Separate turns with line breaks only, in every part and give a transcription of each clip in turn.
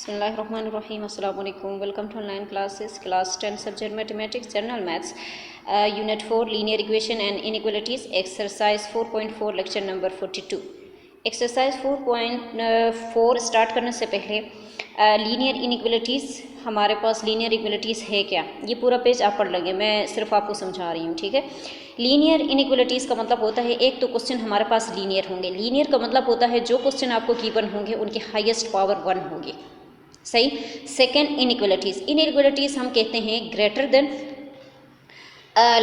बिस्मिल्लाहिर्रहमानिर्रहीम अस्सलाम वालेकुम। Welcome to online classes class 10 subject mathematics general maths unit 4 linear equation and inequalities exercise 4.4 lecture number 42। Exercise 4.4 start करने से पहले linear inequalities हमारे पास लीनियर इक्वालिटीज़ है क्या, ये पूरा पेज आप पढ़ लेंगे, मैं सिर्फ आपको समझा रही हूँ, ठीक है। लीनियर इनइक्वालिटीज़ का मतलब होता है एक तो क्वेश्चन हमारे पास लीनियर होंगे। लीनियर का मतलब होता है जो क्वेश्चन आपको गिवन होंगे उनकी हाईएस्ट पावर 1 होगी, सही। सेकेंड इनइक्वालिटीज़ हम कहते हैं greater than,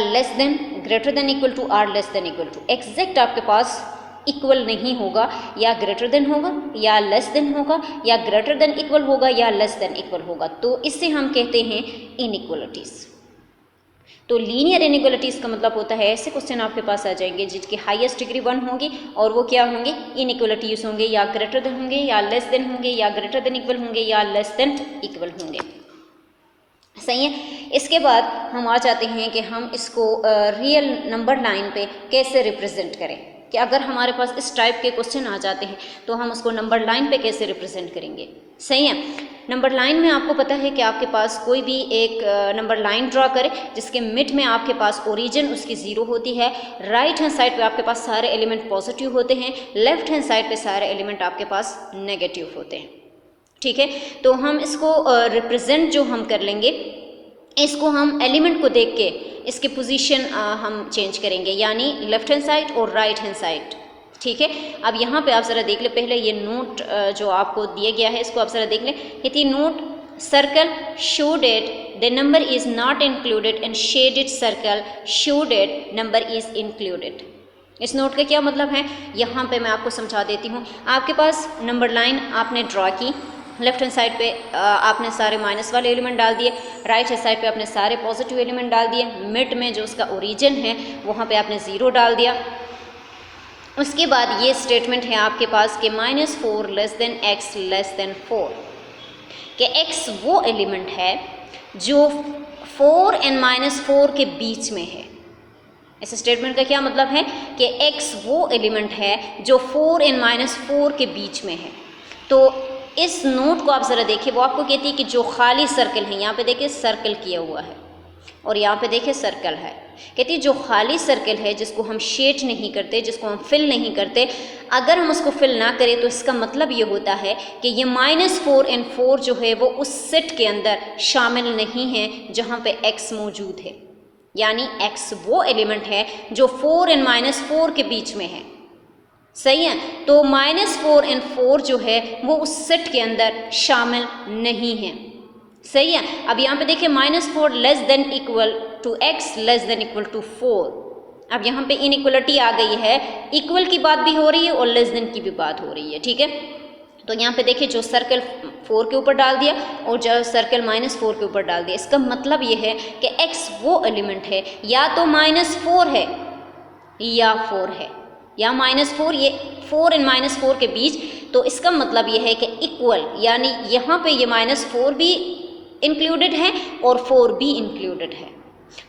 less than, greater than equal to or less than equal to. Exact आपके पास इक्वल नहीं होगा, या ग्रेटर देन होगा या लेस देन होगा, या ग्रेटर देन इक्वल होगा या लेस देन इक्वल होगा, तो इसे हम कहते हैं इनइक्वालिटीज़। तो लीनियर इनइक्वालिटीज़ का मतलब होता है ऐसे क्वेश्चन आपके पास आ जाएंगे जिनकी हाईएस्ट डिग्री 1 होगी और वो क्या होंगे, इनइक्वालिटीज़ होंगे, या ग्रेटर देन होंगे या लेस देन होंगे, या ग्रेटर देन इक्वल होंगे या लेस देन इक्वल होंगे, सही है। इसके बाद हम आ जाते हैं कि हम इसको रियल नंबर लाइन पे कैसे रिप्रेजेंट करें, कि अगर हमारे पास इस टाइप के क्वेश्चन आ जाते हैं तो हम उसको नंबर लाइन पे कैसे रिप्रेजेंट करेंगे, सही है। नंबर लाइन में आपको पता है कि आपके पास कोई भी एक नंबर लाइन ड्रा करें जिसके मिड में आपके पास ओरिजिन उसकी 0 होती है, राइट हैंड साइड पे आपके पास सारे एलिमेंट पॉजिटिव होते हैं, लेफ्ट हैंड साइड पे सारे एलिमेंट आपके पास नेगेटिव होते हैं, ठीक है। तो हम इसको रिप्रेजेंट जो हम कर लेंगे, इसको हम एलिमेंट को देख के इसकी पोजीशन हम चेंज करेंगे, यानी लेफ्ट हैंड साइड और राइट हैंड साइड, ठीक है। अब यहाँ पे आप ज़रा देख ले, पहले ये नोट जो आपको दिया गया है इसको आप ज़रा देख लें। ये थी note circle showed at the number is not included and shaded circle showed at number is included. इस नोट का क्या मतलब है, यहाँ पे मैं आपको समझा देती हूँ। आपके पास नंबर लाइन आपने ड्रा की, लेफ्ट हैंड साइड पे आपने सारे माइनस वाले एलिमेंट डाल दिए, राइट हैंड साइड पे आपने सारे पॉजिटिव एलिमेंट डाल दिए, मिड में जो उसका ओरिजिन है वहाँ पे आपने 0 डाल दिया। उसके बाद ये स्टेटमेंट है आपके पास कि -4 less then x less then 4, कि x वो एलिमेंट है जो 4 एंड -4 के बीच में है। इस स्टेटमेंट का क्या मतलब है कि x वो एलिमेंट है जो 4 एंड -4 के बीच में है। तो इस नोट को आप ज़रा देखिए, वो आपको कहती है कि जो खाली सर्कल है, यहाँ पे देखिए सर्कल किया हुआ है और यहाँ पे देखिए सर्कल है, कहती है जो खाली सर्कल है जिसको हम शेड नहीं करते, जिसको हम फिल नहीं करते, अगर हम उसको फिल ना करें तो इसका मतलब ये होता है कि ये -4 एंड 4 जो है वो उस सेट के अंदर शामिल नहीं है जहाँ पे x मौजूद है, यानी x वो एलिमेंट है जो 4 एंड -4 के बीच में है, सही है। तो -4 एंड 4 जो है वो उस सेट के अंदर शामिल नहीं है, सही है। अब यहाँ पे देखिए -4 less than equal to x less than equal to 4। अब यहाँ पे इनइक्वलिटी आ गई है, इक्वल की बात भी हो रही है और लेस देन की भी बात हो रही है, ठीक है। तो यहाँ पे देखिए जो सर्कल 4 के ऊपर डाल दिया और जो सर्कल -4 के ऊपर डाल दिया, इसका मतलब ये है कि x वो एलिमेंट है या तो -4 है या 4 है, या -4, ये 4 एंड -4 के बीच। तो इसका मतलब ये है कि इक्वल, यानी यहाँ पे ये -4 भी इंक्लूडेड है और 4 भी इंक्लूडेड है।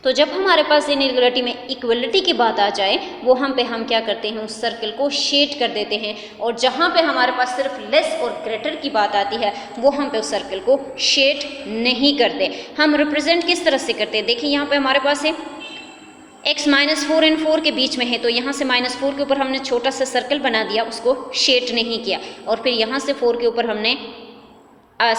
तो जब हमारे पास इनइक्वालिटी में इक्वलिटी की बात आ जाए, वो हम क्या करते हैं, उस सर्कल को शेड कर देते हैं, और जहाँ पे हमारे पास सिर्फ लेस और ग्रेटर की बात आती है वो हम पे उस सर्कल को शेड नहीं करते। हम रिप्रेजेंट किस तरह से करते हैं, देखिए यहाँ पे हमारे पास है x -4 एंड 4 के बीच में है, तो यहाँ से -4 के ऊपर हमने छोटा सा सर्कल बना दिया, उसको शेड नहीं किया, और फिर यहाँ से 4 के ऊपर हमने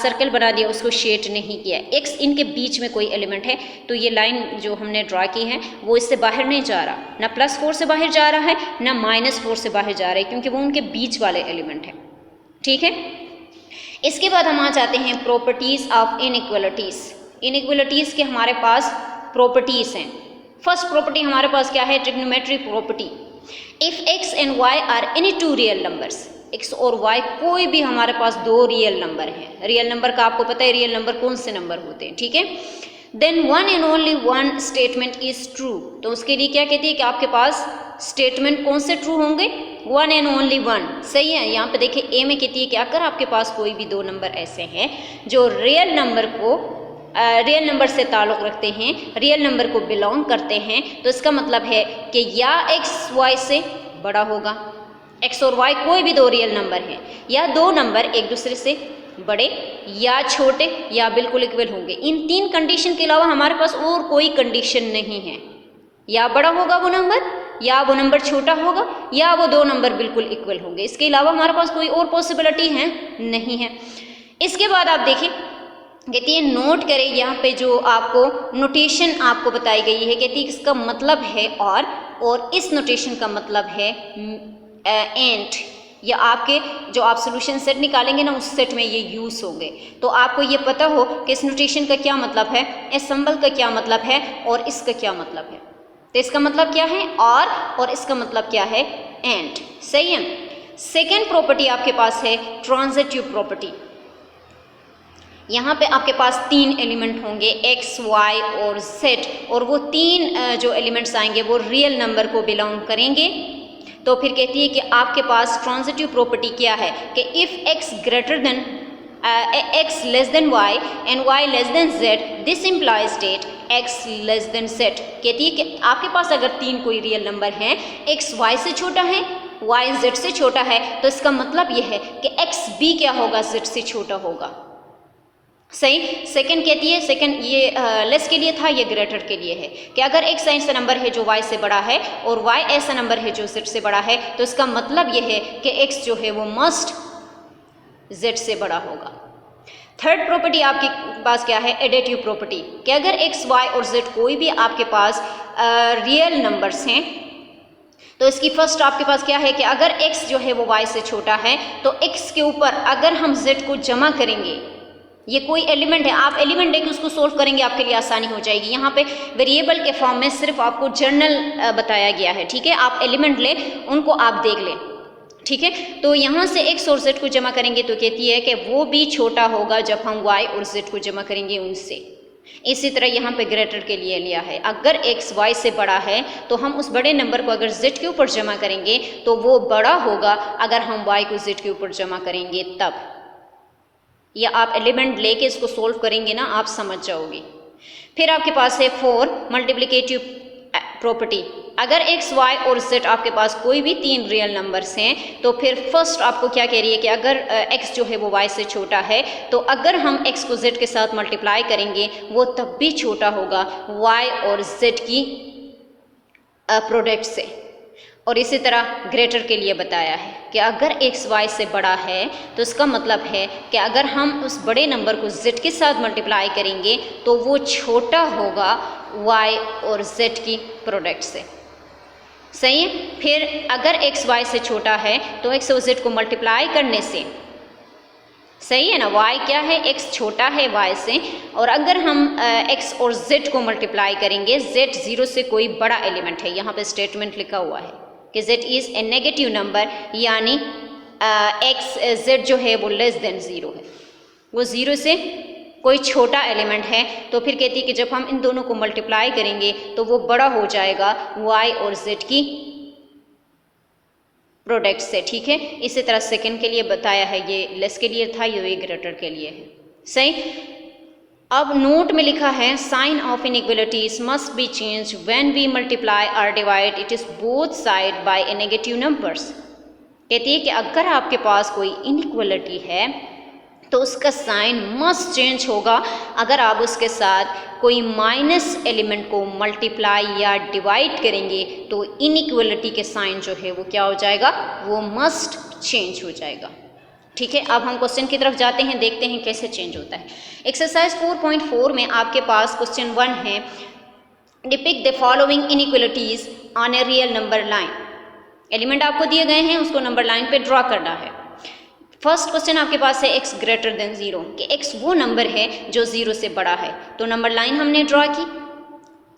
सर्कल बना दिया, उसको शेड नहीं किया। x इनके बीच में कोई एलिमेंट है, तो ये लाइन जो हमने ड्रा की है वो इससे बाहर नहीं जा रहा, ना +4 से बाहर जा रहा है ना -4 से बाहर जा रहा है, क्योंकि वो उनके बीच वाले एलिमेंट है, ठीक है। इसके बाद हम आ जाते हैं प्रॉपर्टीज़ ऑफ इनइक्वालिटीज़। इनइक्वालिटीज़ के हमारे पास प्रॉपर्टीज़ हैं। फर्स्ट प्रॉपर्टी हमारे पास क्या है, trigonometry property. If x and y are any 2 real numbers, x और y कोई भी हमारे पास 2 रियल नंबर हैं। रियल नंबर का आपको पता है रियल नंबर कौन से नंबर होते हैं, ठीक है। Then 1 and only 1 statement is true, तो उसके लिए क्या कहती है कि आपके पास स्टेटमेंट कौन से ट्रू होंगे, 1 एंड ओनली 1, सही है। यहाँ पे देखिए ए में कहती है कि अगर आपके पास कोई भी 2 नंबर ऐसे हैं जो रियल नंबर से ताल्लुक़ रखते हैं, रियल नंबर को बिलोंग करते हैं, तो इसका मतलब है कि या x y से बड़ा होगा, x और y कोई भी 2 रियल नंबर हैं, या 2 नंबर एक दूसरे से बड़े या छोटे या बिल्कुल इक्वल होंगे। इन 3 कंडीशन के अलावा हमारे पास और कोई कंडीशन नहीं है। या बड़ा होगा वो नंबर, या वो नंबर छोटा होगा, या वो 2 नंबर बिल्कुल इक्वल होंगे। इसके अलावा हमारे पास कोई और पॉसिबिलिटी है नहीं है। इसके बाद आप देखिए, कहती है नोट करें यहाँ पे जो आपको नोटेशन आपको बताई गई है। कहती है इसका मतलब है और इस नोटेशन का मतलब है एंड, या आपके जो आप सोल्यूशन सेट निकालेंगे ना उस सेट में ये यूज़ होंगे। तो आपको ये पता हो कि इस नोटेशन का क्या मतलब है, इस सिंबल का क्या मतलब है और इसका क्या मतलब है। तो इसका मतलब क्या है और इसका मतलब क्या है एंड। सही है। सेकेंड प्रॉपर्टी आपके पास है ट्रांजिटिव प्रॉपर्टी। यहाँ पे आपके पास 3 एलिमेंट होंगे x, y और z, और वो 3 जो एलिमेंट्स आएंगे वो रियल नंबर को बिलोंग करेंगे। तो फिर कहती है कि आपके पास ट्रांजिटिव प्रॉपर्टी क्या है कि if x greater than x less then y and y less than z, this implies date x less then z। कहती है कि आपके पास अगर 3 कोई रियल नंबर हैं, x y से छोटा है, y z से छोटा है, तो इसका मतलब यह है कि x भी क्या होगा, z से छोटा होगा। सही। सेकंड कहती है, सेकंड ये लेस के लिए था, ये ग्रेटर के लिए है कि अगर x ऐसा नंबर है जो y से बड़ा है और y ऐसा नंबर है जो z से बड़ा है, तो इसका मतलब ये है कि x जो है वो मस्ट z से बड़ा होगा। थर्ड प्रॉपर्टी आपके पास क्या है, एडिटिव प्रॉपर्टी, कि अगर x, y और z कोई भी आपके पास रियल नंबर्स हैं, तो इसकी फर्स्ट आपके पास क्या है कि अगर x जो है वो y से छोटा है, तो x के ऊपर अगर हम z को जमा करेंगे, ये कोई एलिमेंट है, आप एलिमेंट लेके उसको सोल्व करेंगे, आपके लिए आसानी हो जाएगी। यहाँ पे वेरिएबल के फॉर्म में सिर्फ आपको जनरल बताया गया है, ठीक है। आप एलिमेंट ले, उनको आप देख लें, ठीक है। तो यहाँ से x और z को जमा करेंगे तो कहती है कि वो भी छोटा होगा जब हम y और z को जमा करेंगे उनसे। इसी तरह यहाँ पे ग्रेटर के लिए लिया है, अगर x y से बड़ा है तो हम उस बड़े नंबर को अगर z के ऊपर जमा करेंगे तो वो बड़ा होगा अगर हम y को z के ऊपर जमा करेंगे तब। या आप एलिमेंट लेके इसको सोल्व करेंगे ना, आप समझ जाओगे। फिर आपके पास है 4 मल्टीप्लिकेटिव प्रॉपर्टी। अगर x, y और z आपके पास कोई भी 3 रियल नंबर्स हैं, तो फिर फर्स्ट आपको क्या कह रही है कि अगर x जो है वो y से छोटा है, तो अगर हम x को z के साथ मल्टीप्लाई करेंगे वो तब भी छोटा होगा y और z की प्रोडक्ट से। और इसी तरह ग्रेटर के लिए बताया है कि अगर x y से बड़ा है, तो इसका मतलब है कि अगर हम उस बड़े नंबर को z के साथ मल्टीप्लाई करेंगे तो वो छोटा होगा y और z की प्रोडक्ट से। सही है। फिर अगर x y से छोटा है तो x और z को मल्टीप्लाई करने से, सही है ना, y क्या है, x छोटा है y से, और अगर हम x और z को मल्टीप्लाई करेंगे, z 0 से कोई बड़ा एलिमेंट है, यहाँ पे स्टेटमेंट लिखा हुआ है कि z is a negative number, यानी z जो है वो लेस देन 0 है, वो 0 से कोई छोटा एलिमेंट है। तो फिर कहती है कि जब हम इन दोनों को मल्टीप्लाई करेंगे तो वो बड़ा हो जाएगा y और z की प्रोडक्ट से, ठीक है। इसी तरह सेकंड के लिए बताया है, ये लेस के लिए था, ये ग्रेटर के लिए है। सही। अब नोट में लिखा है sign of inequalities must be change when we multiply और divide it is both side by a negative numbers. कहती है कि अगर आपके पास कोई इनइक्वलिटी है तो उसका साइन मस्ट चेंज होगा अगर आप उसके साथ कोई माइनस एलिमेंट को मल्टीप्लाई या डिवाइड करेंगे, तो इनइक्वलिटी के साइन जो है वो क्या हो जाएगा, वो मस्ट चेंज हो जाएगा। ठीक है। अब हम क्वेश्चन की तरफ जाते हैं, देखते हैं कैसे चेंज होता है। एक्सरसाइज 4.4 में आपके पास क्वेश्चन 1 है, depict the following inequalities on a real number line. Element आपको दिए गए हैं, उसको नंबर लाइन पे ड्रॉ करना है। फर्स्ट क्वेश्चन आपके पास है x ग्रेटर देन 0, कि x वो नंबर है जो 0 से बड़ा है, तो नंबर लाइन हमने ड्रॉ की।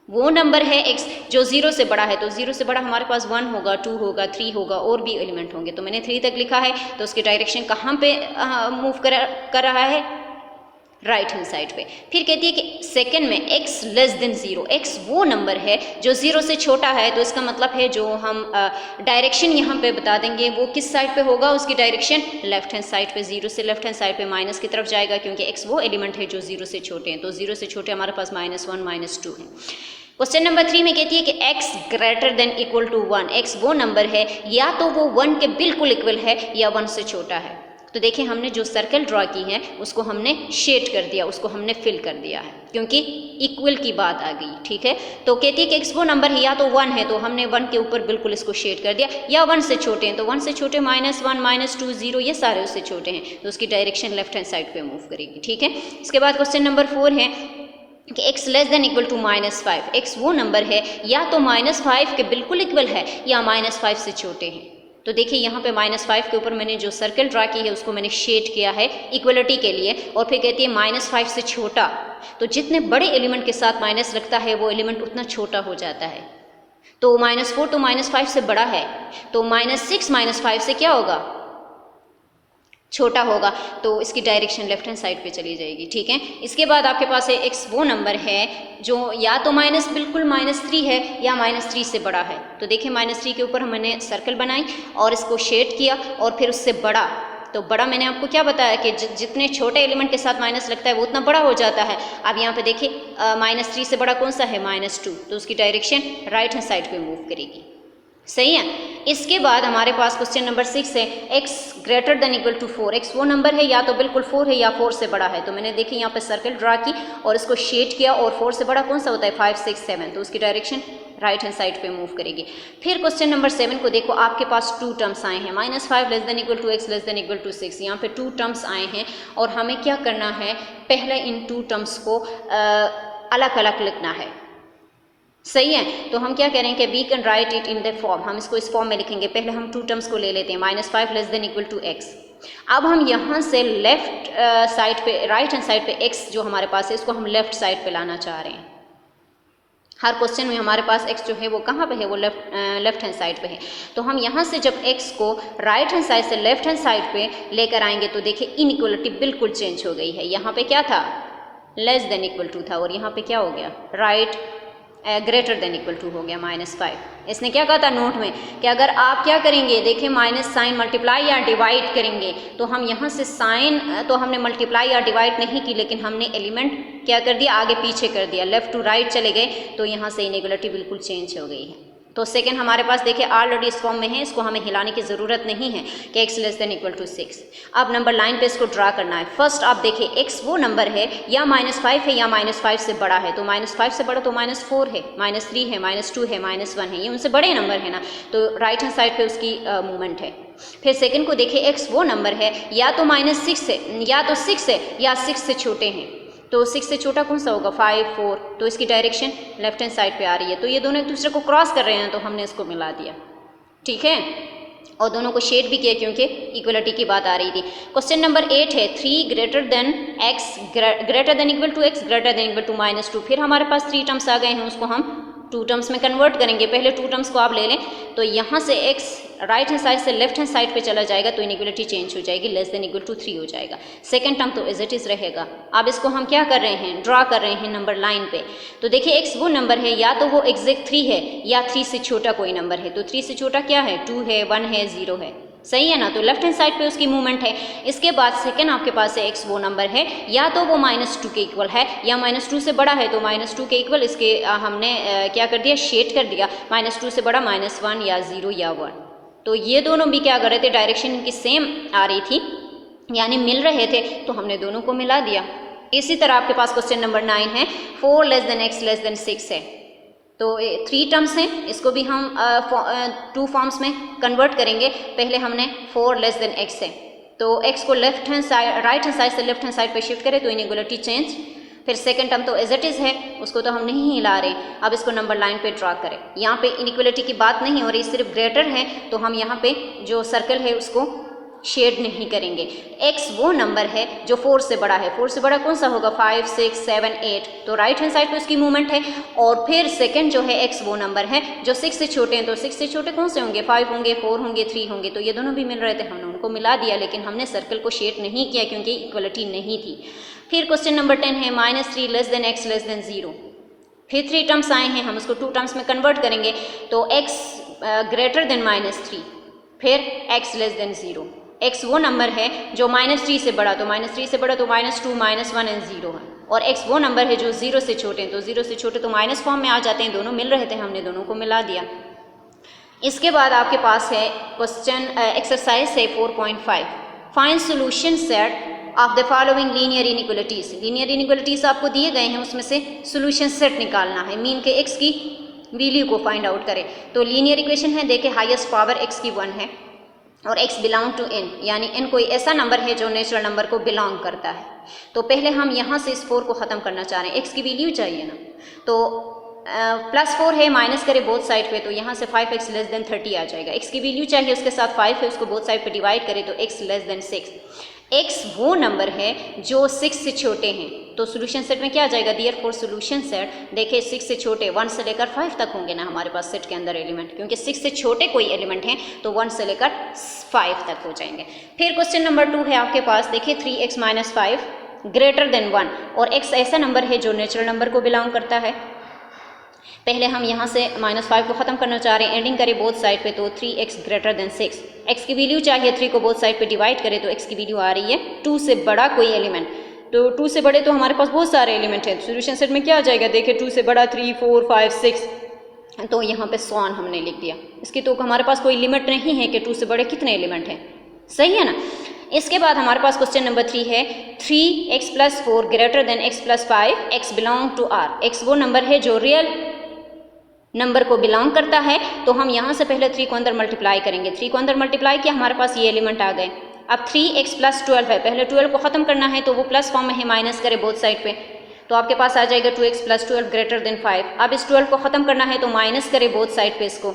वो नंबर है x जो 0 से बड़ा है, तो 0 से बड़ा हमारे पास 1 होगा, 2 होगा, 3 होगा, और भी एलिमेंट होंगे। तो मैंने 3 तक लिखा है, तो उसकी डायरेक्शन कहाँ पे मूव कर रहा है, राइट हैंड साइड पे। फिर कहती है कि सेकंड में x लेस देन 0, x वो नंबर है जो 0 से छोटा है, तो इसका मतलब है जो हम डायरेक्शन यहाँ पे बता देंगे वो किस साइड पे होगा, उसकी डायरेक्शन लेफ्ट हैंड साइड पे, 0 से लेफ्ट हैंड साइड पे माइनस की तरफ जाएगा, क्योंकि x वो एलिमेंट है जो 0 से छोटे हैं, तो 0 से छोटे हमारे पास -1 -2 है। क्वेश्चन नंबर 3 में कहती है कि x greater than equal to 1, x वो नंबर है या तो वो 1 के बिल्कुल इक्वल है या 1 से छोटा है। तो देखिए हमने जो सर्कल ड्रॉ की है उसको हमने शेड कर दिया, उसको हमने फिल कर दिया है, क्योंकि इक्वल की बात आ गई। ठीक है, तो कहती है कि एक्स वो नंबर है या तो 1 है तो हमने 1 के ऊपर बिल्कुल इसको शेड कर दिया, या 1 से छोटे हैं तो 1 से छोटे -1 -2 0, ये सारे उससे छोटे हैं तो उसकी डायरेक्शन लेफ्ट हैंड साइड पे मूव करेगी। ठीक है, इसके बाद क्वेश्चन नंबर 4 है कि x less than equal to -5, x वो नंबर है या तो -5 के बिल्कुल इक्वल है या -5 से छोटे हैं। तो देखिए यहाँ पे -5 के ऊपर मैंने जो सर्कल ड्रा की है उसको मैंने शेड किया है इक्वलिटी के लिए, और फिर कहती है -5 से छोटा, तो जितने बड़े एलिमेंट के साथ माइनस लगता है वो एलिमेंट उतना छोटा हो जाता है। तो -4 तो -5 से बड़ा है, तो -6 -5 से क्या होगा, छोटा होगा, तो इसकी डायरेक्शन लेफ्ट हैंड साइड पे चली जाएगी। ठीक है, इसके बाद आपके पास है x वो नंबर है जो या तो बिल्कुल -3 है या -3 से बड़ा है। तो देखिए -3 के ऊपर हमने सर्कल बनाई और इसको शेड किया, और फिर उससे बड़ा, तो बड़ा मैंने आपको क्या बताया कि जितने छोटे एलिमेंट के साथ माइनस लगता है वो उतना बड़ा हो जाता है। अब यहाँ पे देखिए -3 से बड़ा कौन सा है, -2, तो उसकी डायरेक्शन राइट हैंड साइड पे मूव करेगी। सही है, इसके बाद हमारे पास क्वेश्चन नंबर 6 है x greater than equal to 4, x वो नंबर है या तो बिल्कुल 4 है या 4 से बड़ा है। तो मैंने देखिए यहाँ पे सर्कल ड्रा की और इसको शेड किया, और 4 से बड़ा कौन सा होता है, 5 6 7, तो उसकी डायरेक्शन राइट हैंड साइड पे मूव करेगी। फिर क्वेश्चन नंबर 7 को देखो, आपके पास 2 टर्म्स आए हैं, -5 less than equal to x less than equal to 6, यहाँ पे 2 टर्म्स आए हैं और हमें क्या करना है, पहले इन 2 टर्म्स को अलग अलग लिखना है। सही है, तो हम क्या करें कि we can write it in the form, हम इसको इस फॉर्म में लिखेंगे। पहले हम 2 टर्म्स को ले लेते हैं, -5 less than equal to x। अब हम यहाँ से लेफ्ट साइड पे, राइट हैंड साइड पे x जो हमारे पास है इसको हम लेफ्ट साइड पे लाना चाह रहे हैं। हर क्वेश्चन में हमारे पास x जो है वो कहाँ पे है, वो लेफ्ट हैंड साइड पे है। तो हम यहाँ से जब x को राइट हैंड साइड से लेफ्ट हैंड साइड पे लेकर आएंगे तो देखिए इनइक्वलिटी बिल्कुल चेंज हो गई है। यहाँ पे क्या था, लेस देन इक्वल टू था, और यहाँ पे क्या हो गया, right greater than equal to हो गया -5। इसने क्या कहा था नोट में कि अगर आप क्या करेंगे, देखिए माइनस साइन मल्टीप्लाई या डिवाइड करेंगे, तो हम यहाँ से साइन, तो हमने मल्टीप्लाई या डिवाइड नहीं की, लेकिन हमने एलिमेंट क्या कर दिया, आगे पीछे कर दिया, लेफ्ट टू राइट चले गए, तो यहाँ से इनइक्वलिटी बिल्कुल चेंज हो गई है। तो सेकंड हमारे पास देखिए ऑलरेडी इस फॉर्म में है, इसको हमें हिलाने की ज़रूरत नहीं है कि x less than equal to 6। अब नंबर लाइन पे इसको ड्रा करना है। फर्स्ट आप देखिए x वो नंबर है या -5 है या -5 से बड़ा है, तो -5 से बड़ा तो -4 है, -3 है, -2 है, -1 है, ये उनसे बड़े नंबर है ना, तो राइट हैंड साइड पे उसकी मूवमेंट है। फिर सेकंड को देखिए x वो नंबर है या तो -6 है या तो 6 है या 6 से छोटे हैं, तो 6 से छोटा कौन सा होगा, 5 4, तो इसकी डायरेक्शन लेफ्ट हैंड साइड पे आ रही है। तो ये दोनों एक दूसरे को क्रॉस कर रहे हैं तो हमने इसको मिला दिया। ठीक है, और दोनों को शेड भी किया क्योंकि इक्वलिटी की बात आ रही थी। क्वेश्चन नंबर 8 है 3 greater than x greater than equal to x greater than equal to -2। फिर हमारे पास 3 टर्म्स आ गए हैं, उसको हम 2 टर्म्स में कन्वर्ट करेंगे। पहले 2 टर्म्स को आप ले लें, तो यहाँ से x राइट हैंड साइड से लेफ्ट हैंड साइड पे चला जाएगा तो इनइक्वलिटी चेंज हो जाएगी, लेस देन इक्वल टू 3 हो जाएगा। सेकंड टर्म तो एज इट इज रहेगा। अब इसको हम क्या कर रहे हैं, ड्रा कर रहे हैं नंबर लाइन पे। तो देखिए x वो नंबर है या तो वो एग्जैक्ट 3 है या 3 से छोटा कोई नंबर है। तो 3 से छोटा क्या है, 2 है, 1 है, 0 है, सही है ना, तो लेफ्ट हैंड साइड पे उसकी मूवमेंट है। इसके बाद सेकंड आपके पास है x वो नंबर है या तो वो -2 के इक्वल है या -2 से बड़ा है, तो -2 के इक्वल इसके हमने क्या कर दिया, शेड कर दिया, -2 से बड़ा -1 या 0 या 1। तो ये दोनों भी क्या कर रहे थे, डायरेक्शन इनकी सेम आ रही थी, यानी मिल रहे थे, तो हमने दोनों को मिला दिया। इसी तरह आपके पास क्वेश्चन नंबर 9 है 4 less then x less then 6 है, तो 3 टर्म्स हैं, इसको भी हम 2 फॉर्म्स में कन्वर्ट करेंगे। पहले हमने 4 लेस देन x है, तो x को left hand side right hand side से लेफ्ट हैंड साइड पे शिफ्ट करें तो इनइक्वलिटी चेंज। फिर सेकंड टर्म तो एज इट इज़ है, उसको तो हम नहीं हिला रहे। अब इसको नंबर लाइन पे ड्रा करें। यहाँ पे इनइक्वलिटी की बात नहीं हो रही, सिर्फ ग्रेटर है, तो हम यहाँ पे जो सर्कल है उसको शेड नहीं करेंगे। x वो नंबर है जो 4 से बड़ा है, 4 से बड़ा कौन सा होगा, 5 6 7 8, तो राइट हैंड साइड पे उसकी मूवमेंट है। और फिर सेकंड जो है x वो नंबर है जो 6 से छोटे हैं, तो 6 से छोटे कौन से होंगे, 5 होंगे, 4 होंगे, 3 होंगे, तो ये दोनों भी मिल रहे थे, हमने उनको मिला दिया, लेकिन हमने सर्कल को शेड नहीं किया क्योंकि इक्वलिटी नहीं थी। फिर क्वेश्चन नंबर 10 है -3 less than x less then 0। फिर 3 टर्म्स आए हैं, हम उसको 2 टर्म्स में कन्वर्ट करेंगे, तो x ग्रेटर देन -3, फिर x लेस देन 0। x वो नंबर है जो -3 से बड़ा, तो -3 से बड़ा तो -2 -1 एंड 0 है, और x वो नंबर है जो 0 से छोटे हैं, तो 0 से छोटे तो माइनस फॉर्म में आ जाते हैं, दोनों मिल रहे थे, हमने दोनों को मिला दिया। इसके बाद आपके पास है क्वेश्चन एक्सरसाइज है 4.5 find solution set of the following linear inequalities. Linear inequalities आपको दिए गए हैं, उसमें से सोल्यूशन सेट निकालना है, मीन के एक्स की वैल्यू को फाइंड आउट करें। तो लीनियर इक्वेशन है, देखिए हाईएस्ट पावर एक्स की 1 है और x बिलोंग टू n, यानी n कोई ऐसा नंबर है जो नेचुरल नंबर को बिलोंग करता है। तो पहले हम यहाँ से इस 4 को ख़त्म करना चाह रहे हैं, x की वैल्यू चाहिए ना, तो +4 है, माइनस करें बोथ साइड पे, तो यहाँ से 5x लेस देन 30 आ जाएगा। x की वैल्यू चाहिए, उसके साथ 5 है, उसको बोथ साइड पे डिवाइड करें तो x लेस देन 6। x वो नंबर है जो 6 से छोटे हैं, तो सोल्यूशन सेट में क्या आ जाएगा, देयरफॉर सोल्यूशन सेट, देखिए 6 से छोटे 1 से लेकर 5 तक होंगे ना हमारे पास सेट के अंदर एलिमेंट, क्योंकि 6 से छोटे कोई एलिमेंट हैं तो 1 से लेकर 5 तक हो जाएंगे। फिर क्वेश्चन नंबर 2 है आपके पास, देखिए 3x - 5 ग्रेटर देन 1, और x ऐसा नंबर है जो नेचुरल नंबर को बिलोंग करता है। पहले हम यहाँ से -5 को ख़त्म करना चाह रहे हैं, एंडिंग करें बोथ साइड पे, तो 3x ग्रेटर देन 6। x की वैल्यू चाहिए, 3 को बोथ साइड पे डिवाइड करें तो x की वैल्यू आ रही है 2 से बड़ा कोई एलिमेंट, तो 2 से बड़े तो हमारे पास बहुत सारे एलिमेंट हैं, सोल्यूशन सेट में क्या आ जाएगा, देखिए 2 से बड़ा 3, 4, 5, 6, तो यहाँ पे सॉन हमने लिख दिया। इसकी तो हमारे पास कोई लिमिट नहीं है कि 2 से बड़े कितने एलिमेंट हैं, सही है ना। इसके बाद हमारे पास क्वेश्चन नंबर 3 है, 3x + 4 greater than x + 5, x belong to R। x वो नंबर है जो रियल नंबर को बिलोंग करता है, तो हम यहाँ से पहले 3 को अंदर मल्टीप्लाई करेंगे, 3 को अंदर मल्टीप्लाई किया, हमारे पास ये एलिमेंट आ गए। अब 3x + 12 है, पहले 12 को ख़त्म करना है, तो वो प्लस फॉर्म में है, माइनस करें बोथ साइड पे, तो आपके पास आ जाएगा 2x + 12 ग्रेटर देन 5। अब इस 12 को ख़त्म करना है तो माइनस करें बोथ साइड पे इसको,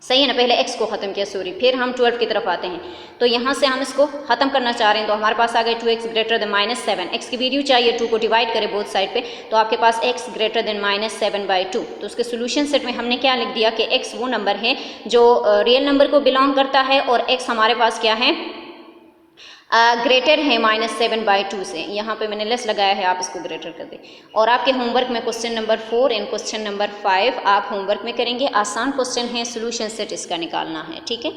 सही है ना, पहले x को ख़त्म किया, सॉरी, फिर हम 12 की तरफ आते हैं, तो यहाँ से हम इसको ख़त्म करना चाह रहे हैं, तो हमारे पास आ गए 2x ग्रेटर देन -7। x की वैल्यू चाहिए, 2 को डिवाइड करें बोथ साइड पे, तो आपके पास x ग्रेटर देन -7/2। तो उसके सोल्यूशन सेट में हमने क्या लिख दिया कि x वो नंबर है जो रियल नंबर को बिलोंग करता है, और x हमारे पास क्या है, ग्रेटर है -7/2 से। यहाँ पे मैंने लेस लगाया है, आप इसको ग्रेटर कर दें। और आपके होमवर्क में question number 4 and question number 5 आप होमवर्क में करेंगे, आसान क्वेश्चन है, सोल्यूशन सेट इसका निकालना है, ठीक है।